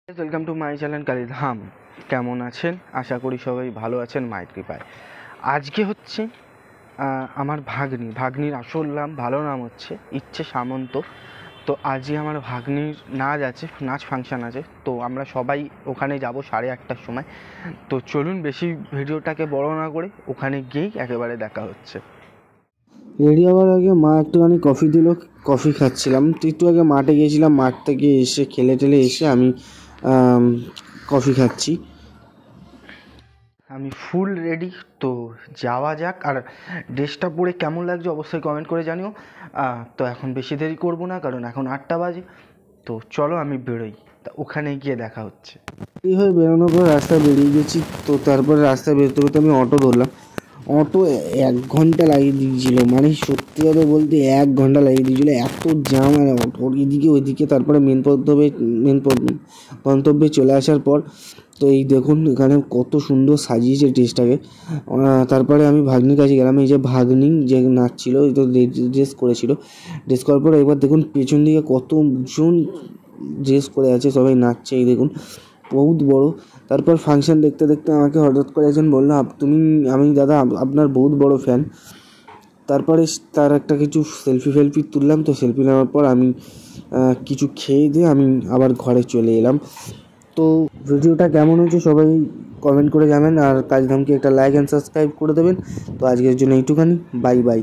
Welcome to my channel Kalidham. কেমন আছেন? আশা করি সবাই ভালো আছেন মায়ের কৃপায়। আজকে হচ্ছে আমার ভাগ্নির আসল নাম, ভালো নাম হচ্ছে ইচ্ছে সামন্ত। তো আজকে আমার ভাগ্নির নাচ ফাংশান আছে, তো আমরা সবাই ওখানে যাব 8:30টার সময়। তো চলুন বেশি ভিডিওটাকে বড় না করে ওখানে গিয়েই একেবারে দেখা হচ্ছে। রেডি হওয়ার আগে মা একটুখানি কফি দিল, কফি খাচ্ছিলাম। তো একটু আগে মাঠে গিয়েছিলাম, মাঠ থেকে এসে খেলে টেলে এসে আমি কফি খাচ্ছি। আমি ফুল রেডি, তো যাওয়া যাক। আর ড্রেসটা পরে কেমন লাগছে অবশ্যই কমেন্ট করে জানিও। তো এখন বেশি দেরি করব না, কারণ এখন 8টা বাজে। তো চলো আমি বেরোই, তা ওখানে গিয়ে দেখা হচ্ছে। এই হয়ে বেরোনোর পর রাস্তায় বেরিয়ে গেছি। তো তারপরে রাস্তায় বেরোতে বেরোতে আমি অটো ধরলাম। অটো 1 ঘন্টা লাগিয়ে দিয়েছিল, মানে সত্যি কথা বলতে 1 ঘন্টা লাগিয়ে দিয়েছিলো, এত জ্যাম। আর অটোর এদিকে ওইদিকে। তারপরে মেন গন্তব্যে চলে আসার পর তো এই দেখুন এখানে কত সুন্দর সাজিয়েছে ড্রেসটাকে। তারপরে আমি ভাগ্নির কাছে গেলাম। এই যে ভাগ্নি যে নাচছিল, এই তো ড্রেস করেছিল। ড্রেস করার পর এবার দেখুন পেছন দিকে কতজন ড্রেস করে আছে, সবাই নাচছে। এই দেখুন বহুত বড়। তারপর ফাংশন দেখতে দেখতে আমাকে হঠাৎ করে একজন বললো, আমি দাদা আপনার বহুত বড় ফ্যান। তারপরে তার একটা কিছু সেলফি তুললাম। তো সেলফি নেওয়ার পর আমি কিছু খেয়ে দিয়ে আমি আবার ঘরে চলে এলাম। তো ভিডিওটা কেমন হয়েছে সবাই কমেন্ট করে জানাবেন, আর কালিধামকে একটা লাইক অ্যান্ড সাবস্ক্রাইব করে দেবেন। তো আজকের জন্য এইটুখানি, বাই বাই।